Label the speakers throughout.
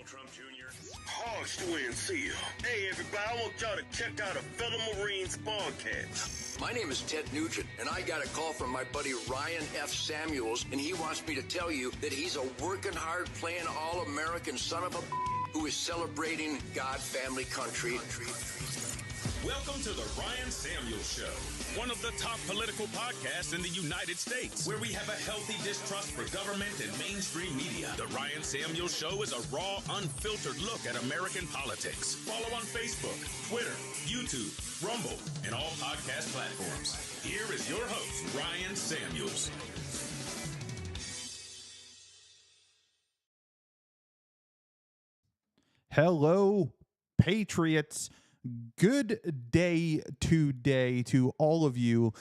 Speaker 1: Trump Jr. Hogs to win, see ya. Hey, everybody, I want y'all to check out a fellow Marines podcast.
Speaker 2: My name is Ted Nugent, and I got a call from my buddy Ryan F. Samuels, and he wants me to tell you that he's a working hard, playing all-American son of a who is celebrating God, family, country.
Speaker 3: Welcome to the Ryan Samuels Show, one of the top political podcasts in the United States, where we have a healthy distrust for government and mainstream media. The Ryan Samuels Show is a raw, unfiltered look at American politics. Follow on Facebook, Twitter, YouTube, Rumble, and all podcast platforms. Here is your host, Ryan Samuels.
Speaker 4: Hello, Patriots. Good day today to all of you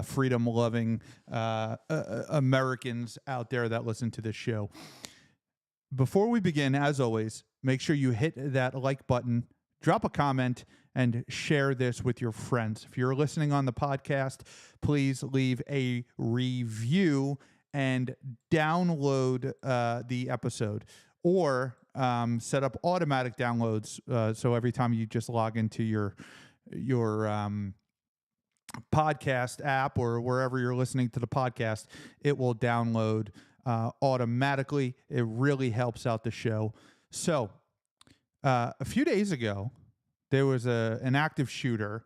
Speaker 4: freedom-loving Americans out there that listen to this show. Before we begin, as always, make sure you hit that like button, drop a comment, and share this with your friends. If you're listening on the podcast, please leave a review and download the episode, or set up automatic downloads, so every time you just log into your podcast app or wherever you're listening to the podcast, it will download automatically. It really helps out the show. So a few days ago, there was an active shooter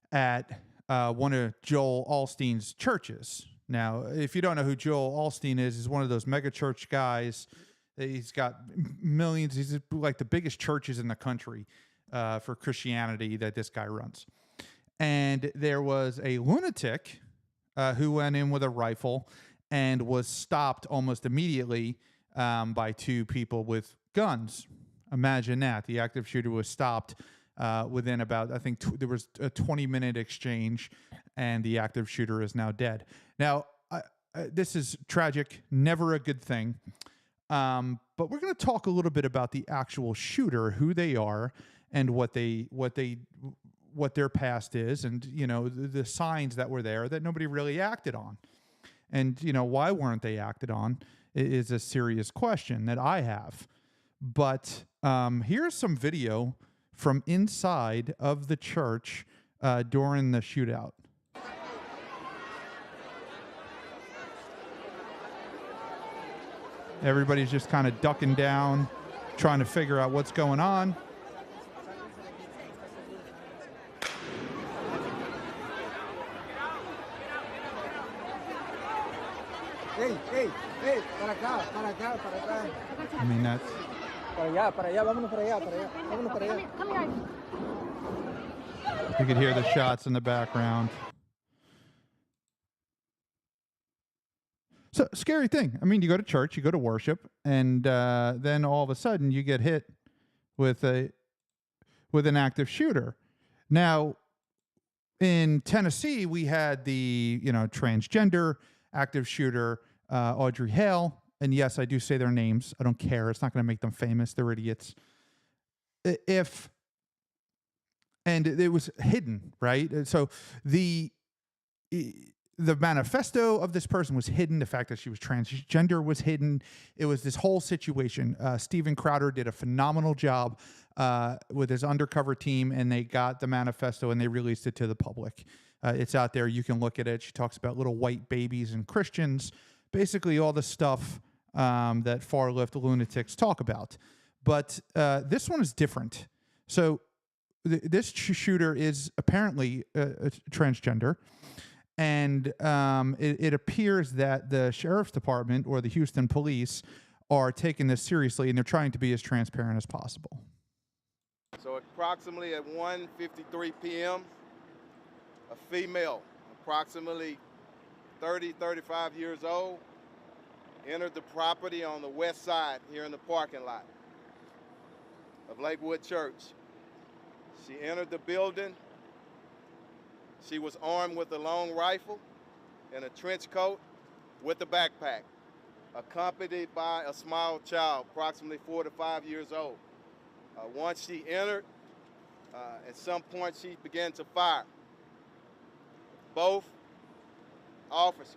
Speaker 4: at one of Joel Osteen's churches. Now, if you don't know who Joel Osteen is, he's one of those mega church guys. He's got millions. He's like the biggest churches in the country for Christianity that this guy runs. And there was a lunatic who went in with a rifle and was stopped almost immediately by two people with guns. Imagine that. The active shooter was stopped within about, I think there was a 20-minute exchange, and the active shooter is now dead. Now, this is tragic, never a good thing. But we're going to talk a little bit about the actual shooter, who they are, and what their past is, and the signs that were there that nobody really acted on, and why weren't they acted on is a serious question that I have. But here's some video from inside of the church during the shootout. Everybody's just kind of ducking down, trying to figure out what's going on.
Speaker 5: Hey, para acá.
Speaker 4: I mean, that's...
Speaker 5: Para allá, vámonos para allá. Come here.
Speaker 4: You could hear the shots in the background. So, scary thing. I mean, you go to church, you go to worship, and then all of a sudden you get hit with an active shooter. Now, in Tennessee, we had the transgender active shooter, Audrey Hale, and yes, I do say their names. I don't care. It's not going to make them famous. They're idiots. And it was hidden, right? So the manifesto of this person was hidden. The fact that she was transgender was hidden. It was this whole situation. Steven Crowder did a phenomenal job with his undercover team, and they got the manifesto and they released it to the public. It's out there. You can look at it. She talks about little white babies and Christians, basically all the stuff that far-left lunatics talk about. But this one is different. So this shooter is apparently transgender. And it appears that the sheriff's department or the Houston police are taking this seriously, and they're trying to be as transparent as possible.
Speaker 6: So approximately at 1:53 p.m., a female, approximately 35 years old, entered the property on the west side here in the parking lot of Lakewood Church. She entered the building. She was armed with a long rifle and a trench coat with a backpack, accompanied by a small child, approximately 4 to 5 years old. Once she entered, at some point she began to fire. Both officers,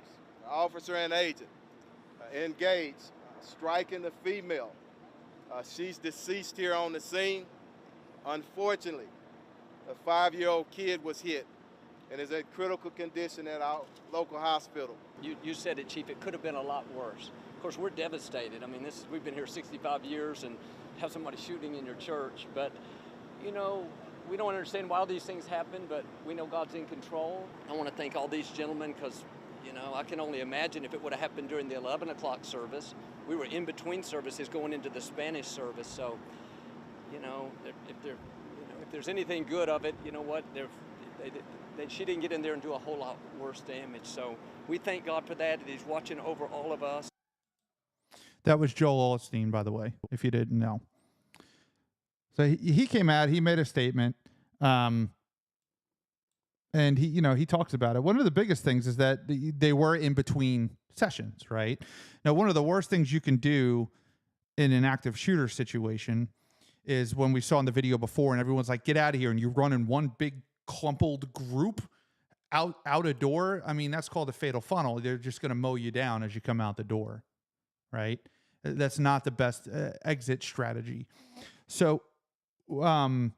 Speaker 6: officer and agent, engaged, striking the female She's deceased here on the scene. Unfortunately, a 5-year-old kid was hit and is in critical condition at our local hospital.
Speaker 7: You said it, Chief. It could have been a lot worse. Of course, we're devastated. I mean, we've been here 65 years and have somebody shooting in your church. But, you know, we don't understand why all these things happen, but we know God's in control. I want to thank all these gentlemen because, you know, I can only imagine if it would have happened during the 11 o'clock service. We were in between services going into the Spanish service. So, you know, if there's anything good of it, you know what, she didn't get in there and do a whole lot worse damage. So we thank God for that. He's watching over all of us.
Speaker 4: That was Joel Osteen, by the way, if you didn't know. So he came out, he made a statement, and he talks about it. One of the biggest things is that they were in between sessions, right? Now, one of the worst things you can do in an active shooter situation is when we saw in the video before and everyone's like, get out of here, and you run in one big clumpled group out a door. I mean, that's called a fatal funnel. They're just going to mow you down as you come out the door, right? That's not the best exit strategy. So the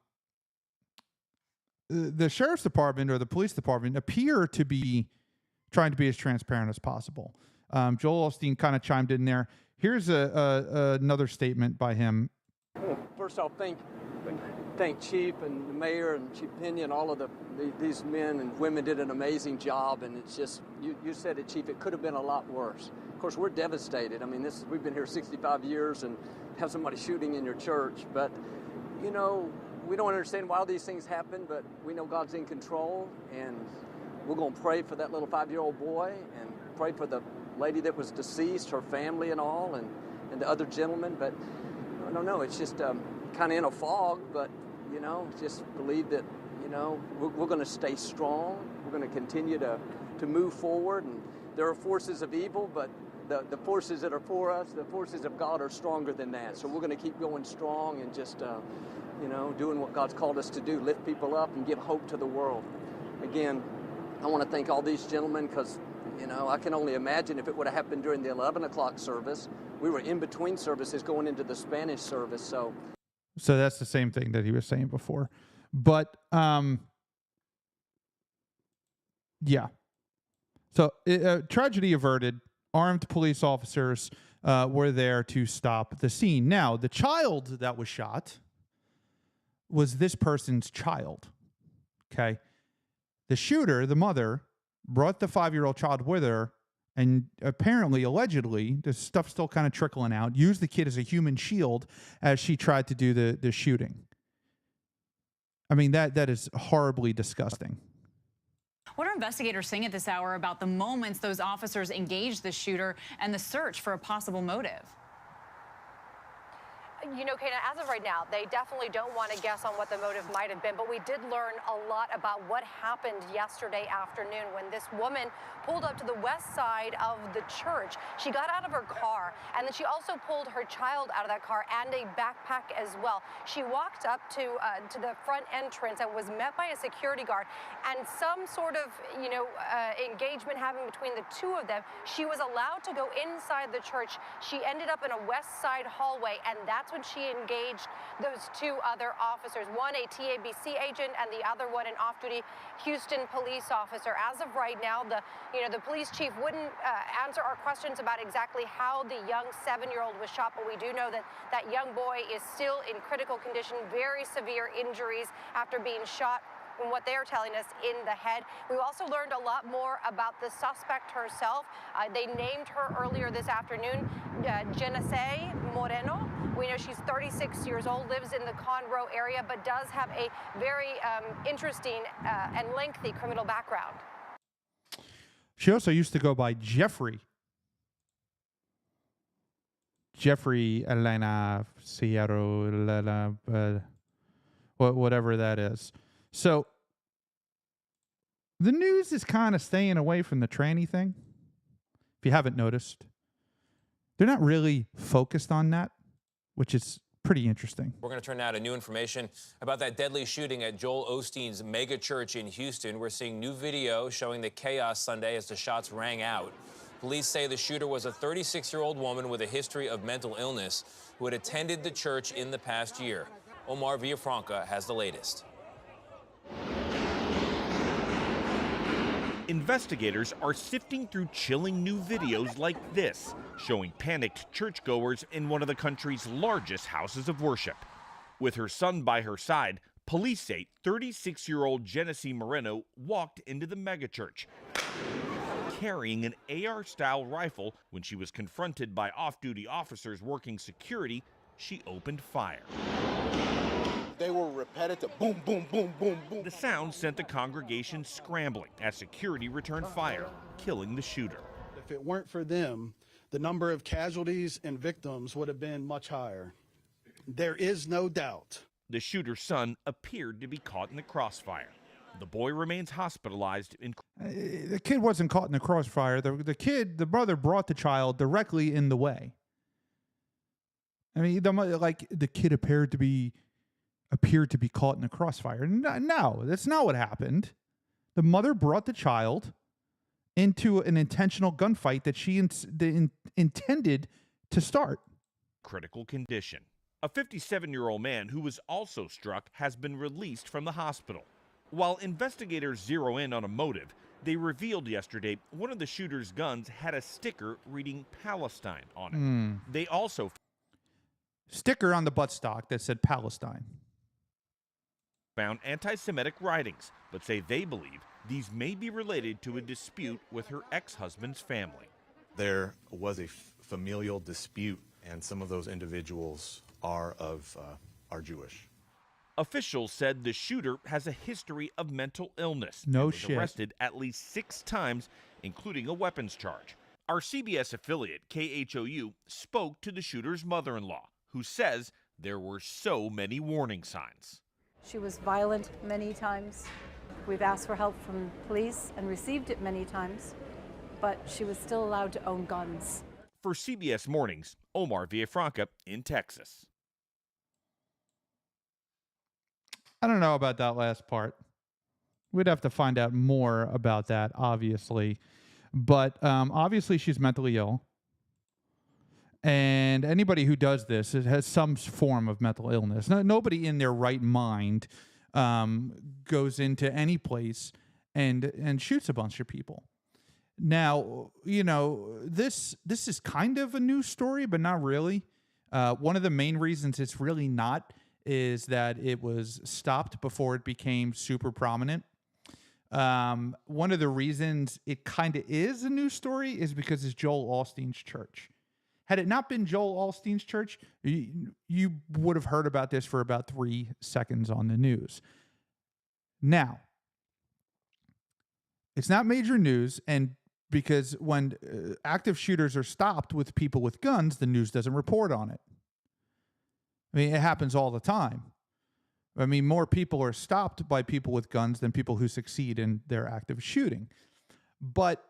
Speaker 4: sheriff's department or the police department appear to be trying to be as transparent as possible. Joel Osteen kind of chimed in there. Here's another statement by him.
Speaker 7: First off, thank Chief and the mayor and Chief Pena and all of these men and women did an amazing job. And it's just, you said it, Chief, it could have been a lot worse. Of course, we're devastated. I mean, we've been here 65 years and have somebody shooting in your church. But, you know, we don't understand why all these things happen, but we know God's in control. And we're going to pray for that little 5-year-old boy and pray for the lady that was deceased, her family and all, and the other gentlemen. But I don't know, it's just kind of in a fog, but, you know, just believe that, you know, we're going to stay strong. We're going to continue to move forward. And there are forces of evil, but the forces that are for us, the forces of God are stronger than that. So we're going to keep going strong and just, you know, doing what God's called us to do, lift people up and give hope to the world. Again, I want to thank all these gentlemen because, you know, I can only imagine if it would have happened during the 11 o'clock service. We were in between services going into the Spanish service. So
Speaker 4: that's the same thing that he was saying before. But, yeah. So tragedy averted. Armed police officers were there to stop the scene. Now, the child that was shot was this person's child. Okay. The shooter, the mother, brought the 5-year-old child with her and apparently, allegedly, this stuff's still kind of trickling out, used the kid as a human shield as she tried to do the shooting. I mean, that is horribly disgusting.
Speaker 8: What are investigators saying at this hour about the moments those officers engaged the shooter and the search for a possible motive?
Speaker 9: You know, Kana, as of right now, they definitely don't want to guess on what the motive might have been, but we did learn a lot about what happened yesterday afternoon when this woman pulled up to the west side of the church. She got out of her car, and then she also pulled her child out of that car and a backpack as well. She walked up to the front entrance and was met by a security guard, and some sort of, you know, engagement happened between the two of them. She was allowed to go inside the church. She ended up in a west side hallway, and that's when she engaged those two other officers, one a TABC agent and the other one an off-duty Houston police officer. As of right now, the police chief wouldn't answer our questions about exactly how the young 7-year-old was shot, but we do know that that young boy is still in critical condition, very severe injuries after being shot, from what they're telling us, in the head. We also learned a lot more about the suspect herself. They named her earlier this afternoon, Genesee Moreno. We know she's 36 years old, lives in the Conroe area, but does have a very interesting and lengthy criminal background.
Speaker 4: She also used to go by Jeffrey Elena Sierra, whatever that is. So the news is kind of staying away from the tranny thing. If you haven't noticed, they're not really focused on that, which is pretty interesting.
Speaker 10: We're going to turn now to new information about that deadly shooting at Joel Osteen's mega church in Houston. We're seeing new video showing the chaos Sunday as the shots rang out. Police say the shooter was a 36-year-old woman with a history of mental illness who had attended the church in the past year. Omar Villafranca has the latest.
Speaker 11: Investigators are sifting through chilling new videos like this, showing panicked churchgoers in one of the country's largest houses of worship. With her son by her side, police say 36-year-old Genesee Moreno walked into the megachurch carrying an AR-style rifle. When she was confronted by off-duty officers working security, she opened fire.
Speaker 6: They were repetitive, boom, boom, boom, boom, boom.
Speaker 11: The sound sent the congregation scrambling as security returned fire, killing the shooter.
Speaker 12: If it weren't for them, the number of casualties and victims would have been much higher. There is no doubt.
Speaker 11: The shooter's son appeared to be caught in the crossfire. The boy remains hospitalized.
Speaker 4: The kid wasn't caught in the crossfire. The brother brought the child directly in the way. I mean, the kid appeared to be caught in the crossfire. No, that's not what happened. The mother brought the child into an intentional gunfight that she intended to start.
Speaker 11: Critical condition. A 57-year-old man who was also struck has been released from the hospital. While investigators zero in on a motive, they revealed yesterday one of the shooter's guns had a sticker reading Palestine on it. They also
Speaker 4: sticker on the buttstock that said Palestine.
Speaker 11: Found anti-Semitic writings, but say they believe these may be related to a dispute with her ex-husband's family.
Speaker 13: There was a familial dispute, and some of those individuals are Jewish.
Speaker 11: Officials said the shooter has a history of mental illness.
Speaker 4: No
Speaker 11: and was
Speaker 4: shit.
Speaker 11: Arrested at least 6 times, including a weapons charge. Our CBS affiliate, KHOU, spoke to the shooter's mother-in-law, who says there were so many warning signs.
Speaker 14: She was violent many times. We've asked for help from police and received it many times, but she was still allowed to own guns.
Speaker 11: For CBS Mornings, Omar Villafranca in Texas.
Speaker 4: I don't know about that last part. We'd have to find out more about that, obviously. But obviously she's mentally ill. And anybody who does this has some form of mental illness. Nobody in their right mind goes into any place and shoots a bunch of people. Now, you know, this is kind of a news story, but not really. One of the main reasons it's really not is that it was stopped before it became super prominent. One of the reasons it kind of is a news story is because it's Joel Osteen's church. Had it not been Joel Osteen's church, you would have heard about this for about 3 seconds on the news. Now, it's not major news, and because when active shooters are stopped with people with guns, the news doesn't report on it. I mean, it happens all the time. I mean, more people are stopped by people with guns than people who succeed in their active shooting. But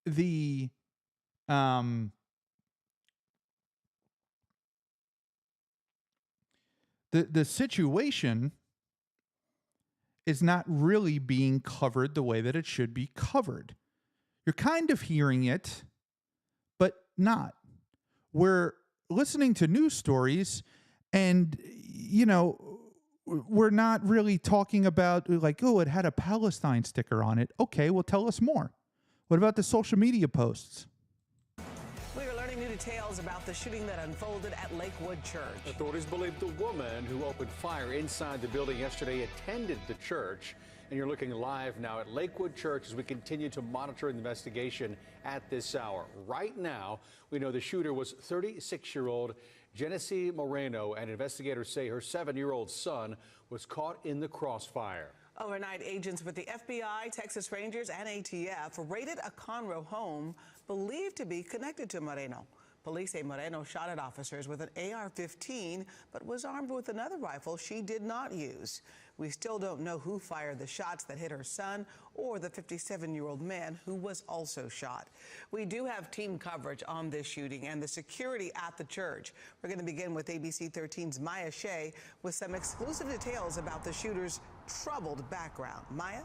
Speaker 4: the situation is not really being covered the way that it should be covered. You're kind of hearing it, but not. We're listening to news stories and, you know, we're not really talking about like, oh, it had a Palestine sticker on it. Okay, well, tell us more. What about the social media posts?
Speaker 15: We are learning new details about the shooting that unfolded at Lakewood Church.
Speaker 16: Authorities believe the woman who opened fire inside the building yesterday attended the church. And you're looking live now at Lakewood Church as we continue to monitor the investigation at this hour. Right now, we know the shooter was 36-year-old Genesee Moreno, and investigators say her 7-year-old son was caught in the crossfire.
Speaker 15: Overnight, agents with the FBI, Texas Rangers, and ATF raided a Conroe home believed to be connected to Moreno. Police say Moreno shot at officers with an AR-15, but was armed with another rifle she did not use. We still don't know who fired the shots that hit her son or the 57-year-old man who was also shot. We do have team coverage on this shooting and the security at the church. We're going to begin with ABC 13's Maya Shea with some exclusive details about the shooter's troubled background. Maya?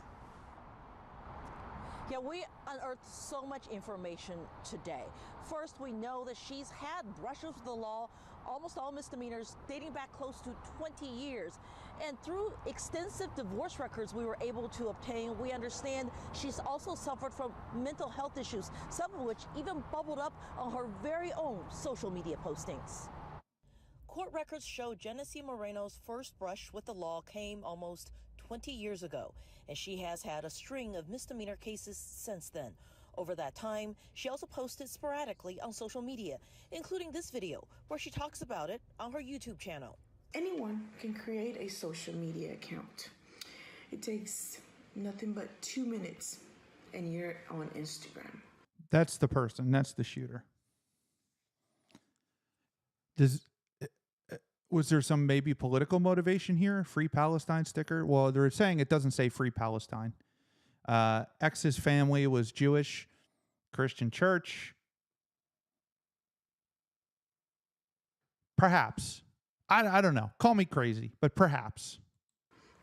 Speaker 17: Yeah, we unearthed so much information today. First, we know that she's had brushes with the law, almost all misdemeanors, dating back close to 20 years. And through extensive divorce records we were able to obtain, we understand she's also suffered from mental health issues, some of which even bubbled up on her very own social media postings. Court records show Genesee Moreno's first brush with the law came almost 20 years ago, and she has had a string of misdemeanor cases since then. Over that time, she also posted sporadically on social media, including this video where she talks about it on her YouTube channel.
Speaker 18: Anyone can create a social media account. It takes nothing but 2 minutes and you're on Instagram.
Speaker 4: That's the person. That's the shooter. Was there some maybe political motivation here? Free Palestine sticker? Well, they're saying it doesn't say Free Palestine. X's family was Jewish, Christian church. Perhaps. I don't know. Call me crazy, but perhaps.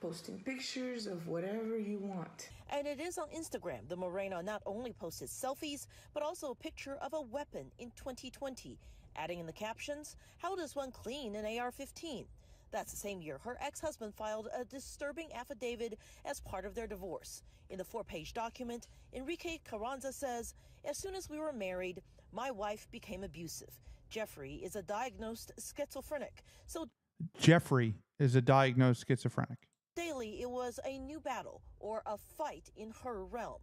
Speaker 18: Posting pictures of whatever you want.
Speaker 17: And it is on Instagram. The Moreno not only posted selfies, but also a picture of a weapon in 2020. Adding in the captions, how does one clean an AR-15? That's the same year her ex-husband filed a disturbing affidavit as part of their divorce. In the 4-page document, Enrique Carranza says, as soon as we were married, my wife became abusive. Jeffrey is a diagnosed schizophrenic. So
Speaker 4: Jeffrey is a diagnosed schizophrenic.
Speaker 17: daily, it was a new battle or a fight in her realm.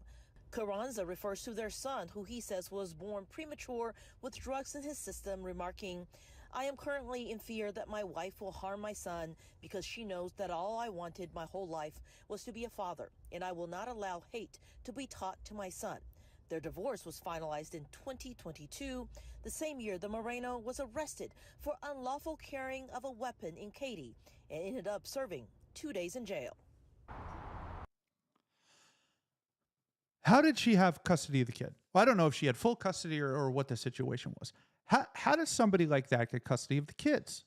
Speaker 17: Carranza refers to their son, who he says was born premature with drugs in his system, remarking, I am currently in fear that my wife will harm my son because she knows that all I wanted my whole life was to be a father, and I will not allow hate to be taught to my son. Their divorce was finalized in 2022, the same year the Moreno was arrested for unlawful carrying of a weapon in Katy and ended up serving 2 days in jail.
Speaker 4: How did she have custody of the kid? Well, I don't know if she had full custody or what the situation was. How does somebody like that get custody of the kids?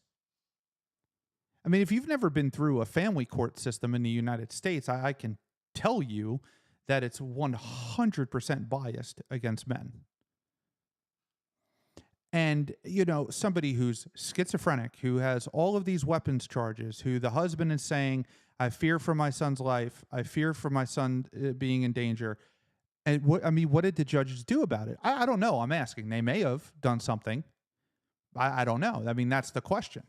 Speaker 4: I mean, if you've never been through a family court system in the United States, I can tell you that it's 100% biased against men. And, you know, somebody who's schizophrenic, who has all of these weapons charges, who the husband is saying, I fear for my son's life, I fear for my son being in danger. And what did the judges do about it? I don't know. I'm asking. They may have done something. I don't know. I mean, that's the question.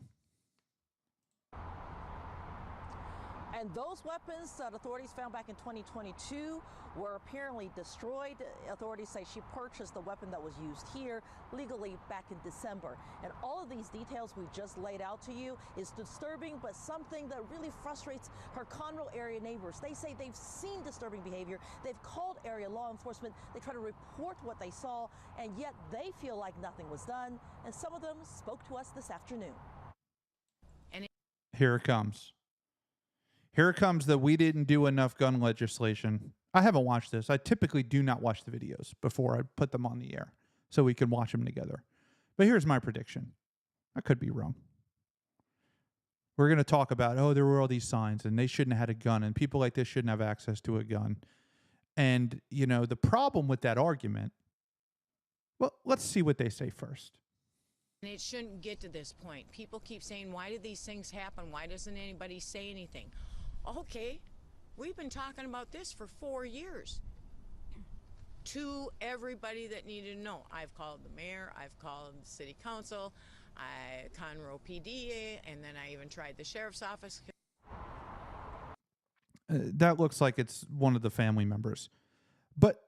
Speaker 17: And those weapons that authorities found back in 2022 were apparently destroyed. Authorities say she purchased the weapon that was used here legally back in December. And all of these details we just laid out to you is disturbing, but something that really frustrates her Conroe area neighbors. They say they've seen disturbing behavior. They've called area law enforcement. They try to report what they saw, and yet they feel like nothing was done. And some of them spoke to us this afternoon.
Speaker 4: Here it comes. Here comes the we didn't do enough gun legislation. I haven't watched this. I typically do not watch the videos before I put them on the air so we can watch them together. But here's my prediction. I could be wrong. We're going to talk about, oh, there were all these signs and they shouldn't have had a gun and people like this shouldn't have access to a gun. And, you know, the problem with that argument, well, let's see what they say first.
Speaker 19: And it shouldn't get to this point. People keep saying, why did these things happen? Why doesn't anybody say anything? Okay, we've been talking about this for 4 years. To everybody that needed to know. I've called the mayor, I've called the city council, Conroe PD, and then I even tried the sheriff's office.
Speaker 4: That looks like it's one of the family members. But,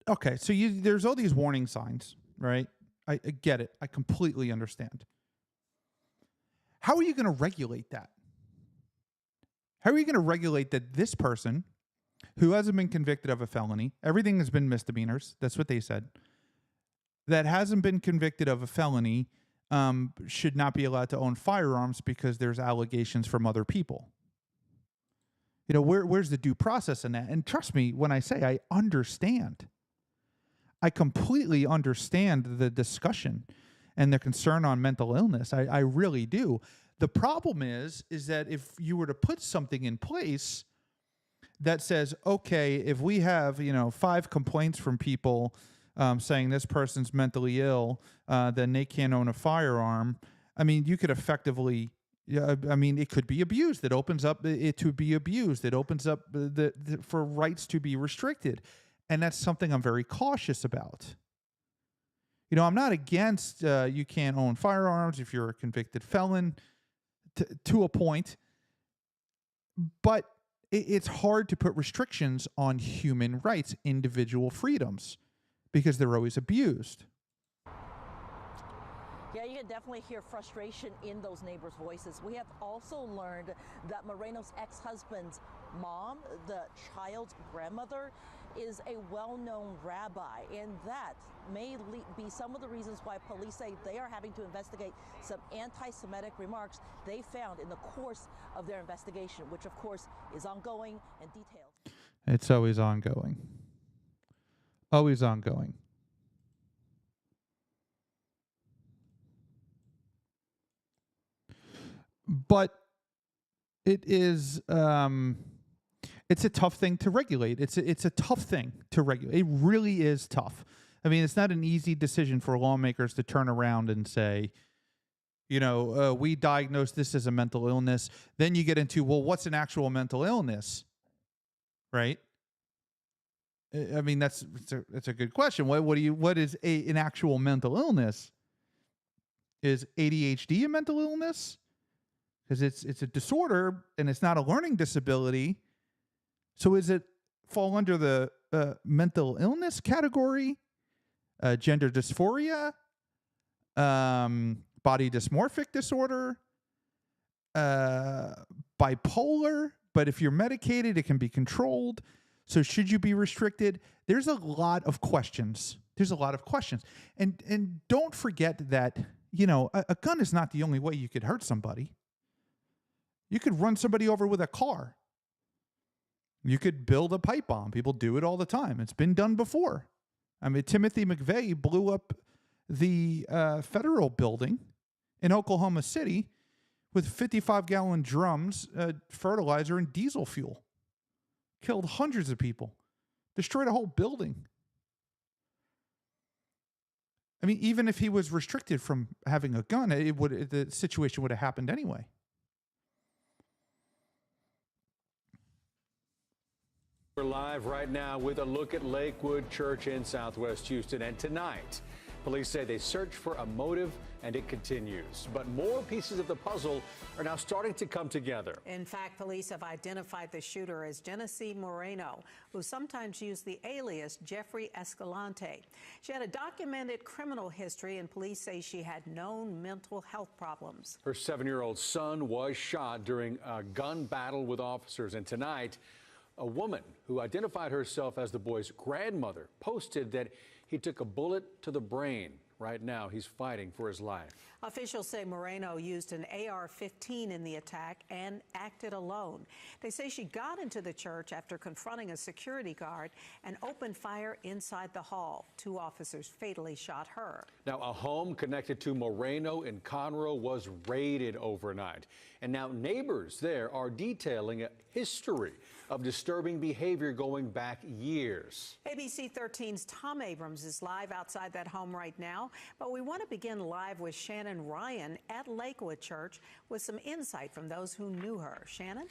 Speaker 4: okay, so there's all these warning signs, right? I get it. I completely understand. How are you going to regulate that? How are you going to regulate that this person who hasn't been convicted of a felony, everything has been misdemeanors, that's what they said, that hasn't been convicted of a felony should not be allowed to own firearms because there's allegations from other people? You know, where's the due process in that? And trust me when I say I understand. I completely understand the discussion and the concern on mental illness. I really do. The problem is that if you were to put something in place that says, okay, if we have, 5 complaints from people saying this person's mentally ill, then they can't own a firearm. I mean, you could effectively, it could be abused. It opens up it to be abused. It opens up for rights to be restricted. And that's something I'm very cautious about. I'm not against you can't own firearms if you're a convicted felon to a point, but it's hard to put restrictions on human rights, individual freedoms, because they're always abused.
Speaker 17: Yeah, you can definitely hear frustration in those neighbors' voices. We have also learned that Moreno's ex-husband's mom, the child's grandmother, is a well-known rabbi, and that may be some of the reasons why police say they are having to investigate some anti-Semitic remarks they found in the course of their investigation, which of course is ongoing and detailed.
Speaker 4: It's always ongoing. Always ongoing. But it is it's a tough thing to regulate. It's a tough thing to regulate. It really is tough. I mean, it's not an easy decision for lawmakers to turn around and say, we diagnose this as a mental illness. Then you get into, well, what's an actual mental illness? Right? I mean, that's a good question. What is an actual mental illness? Is ADHD a mental illness? Because it's a disorder and it's not a learning disability. So is it fall under the mental illness category? Gender dysphoria? Body dysmorphic disorder? Bipolar? But if you're medicated, it can be controlled. So should you be restricted? There's a lot of questions. And don't forget that, a gun is not the only way you could hurt somebody. You could run somebody over with a car. You could build a pipe bomb. People do it all the time. It's been done before. I mean, Timothy McVeigh blew up the federal building in Oklahoma City with 55-gallon drums, fertilizer, and diesel fuel. Killed hundreds of people. Destroyed a whole building. I mean, even if he was restricted from having a gun, the situation would have happened anyway.
Speaker 16: We're live right now with a look at Lakewood Church in Southwest Houston. And tonight, police say they search for a motive and it continues. But more pieces of the puzzle are now starting to come together.
Speaker 20: In fact, police have identified the shooter as Genesee Moreno, who sometimes used the alias Jeffrey Escalante. She had a documented criminal history, and police say she had known mental health problems.
Speaker 16: Her 7-year-old son was shot during a gun battle with officers. And tonight, a woman who identified herself as the boy's grandmother posted that he took a bullet to the brain. Right now, he's fighting for his life.
Speaker 20: Officials say Moreno used an AR-15 in the attack and acted alone. They say she got into the church after confronting a security guard and opened fire inside the hall. 2 officers fatally shot her.
Speaker 16: Now, a home connected to Moreno in Conroe was raided overnight. And now neighbors there are detailing a history of disturbing behavior going back years.
Speaker 20: ABC 13's Tom Abrams is live outside that home right now, but we want to begin live with Shannon Ryan at Lakewood Church with some insight from those who knew her. Shannon?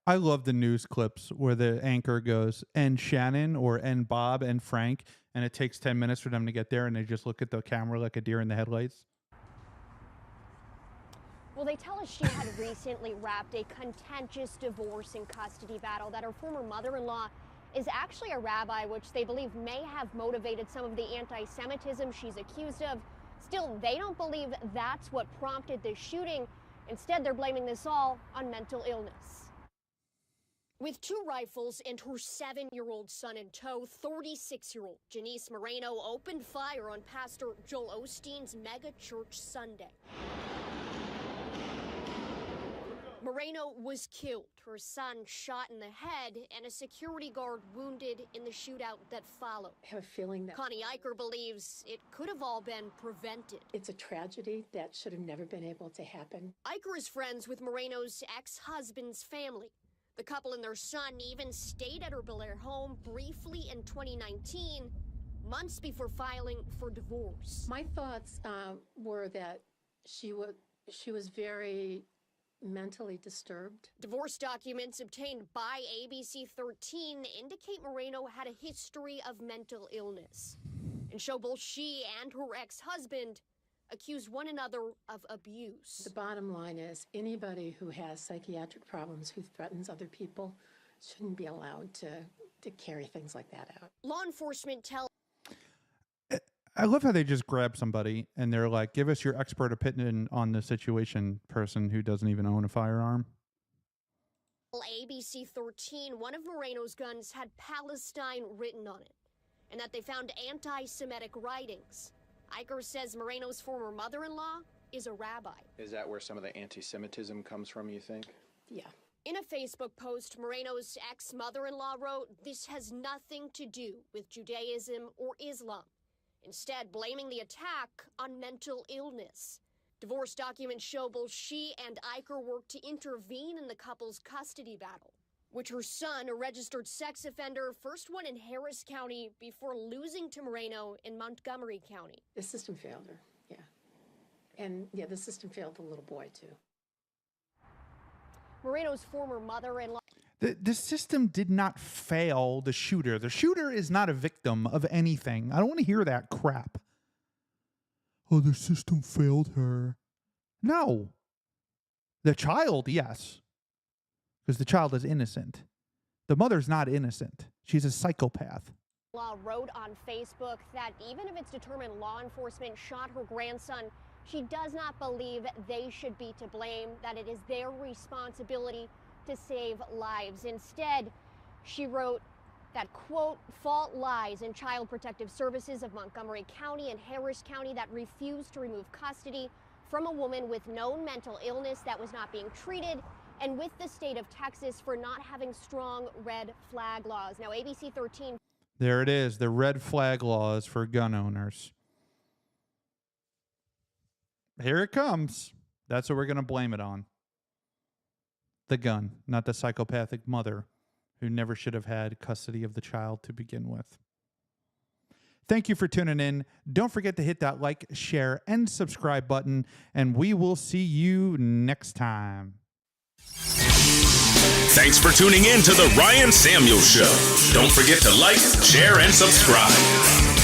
Speaker 4: I love the news clips where the anchor goes, and Shannon or and Bob and Frank, and it takes 10 minutes for them to get there, and they just look at the camera like a deer in the headlights.
Speaker 21: Well, they tell us she had recently wrapped a contentious divorce and custody battle, that her former mother-in-law is actually a rabbi, which they believe may have motivated some of the anti-Semitism she's accused of. Still, they don't believe that's what prompted the shooting. Instead, they're blaming this all on mental illness. With 2 rifles and her 7-year-old son in tow, 36-year-old Janice Moreno opened fire on Pastor Joel Osteen's mega church Sunday. Moreno was killed, her son shot in the head, and a security guard wounded in the shootout that followed.
Speaker 1: I have a feeling that
Speaker 21: Connie Eicher believes it could have all been prevented.
Speaker 1: it's a tragedy that should have never been able to happen.
Speaker 21: Eicher is friends with Moreno's ex-husband's family. The couple and their son even stayed at her Bel Air home briefly in 2019, months before filing for divorce.
Speaker 1: My thoughts were that she was very mentally disturbed.
Speaker 21: Divorce documents obtained by ABC 13 indicate Moreno had a history of mental illness and show both she and her ex-husband accuse one another of abuse.
Speaker 1: The bottom line is anybody who has psychiatric problems, who threatens other people, shouldn't be allowed to carry things like that out.
Speaker 21: Law enforcement tells
Speaker 4: I love how they just grab somebody and they're like, give us your expert opinion on the situation, person who doesn't even own a firearm.
Speaker 21: ABC 13, one of Moreno's guns had Palestine written on it, and that they found anti-Semitic writings. Eicher says Moreno's former mother-in-law is a rabbi.
Speaker 22: Is that where some of the anti-Semitism comes from, you think?
Speaker 1: Yeah.
Speaker 21: In a Facebook post, Moreno's ex-mother-in-law wrote, "This has nothing to do with Judaism or Islam," instead blaming the attack on mental illness. Divorce documents show both she and Eicher worked to intervene in the couple's custody battle, which her son, a registered sex offender, first won in Harris County before losing to Moreno in Montgomery County.
Speaker 1: The system failed her, yeah. And yeah, the system failed the little boy too.
Speaker 21: Moreno's former mother-in-law.
Speaker 4: The system did not fail the shooter. The shooter is not a victim of anything. I don't want to hear that crap. Oh, the system failed her. No. The child, yes. Because the child is innocent. The mother's not innocent. She's a psychopath.
Speaker 21: Law wrote on Facebook that even if it's determined law enforcement shot her grandson, she does not believe they should be to blame, that it is their responsibility to save lives. Instead, she wrote that, quote, fault lies in Child Protective Services of Montgomery County and Harris County that refused to remove custody from a woman with known mental illness that was not being treated, and with the state of Texas for not having strong red flag laws. Now, ABC 13.
Speaker 4: There it is, the red flag laws for gun owners. Here it comes. That's what we're going to blame it on. The gun, not the psychopathic mother who never should have had custody of the child to begin with. Thank you for tuning in. Don't forget to hit that like, share, and subscribe button, and we will see you next time.
Speaker 3: Thanks for tuning in to The Ryan Samuels Show. Don't forget to like, share, and subscribe.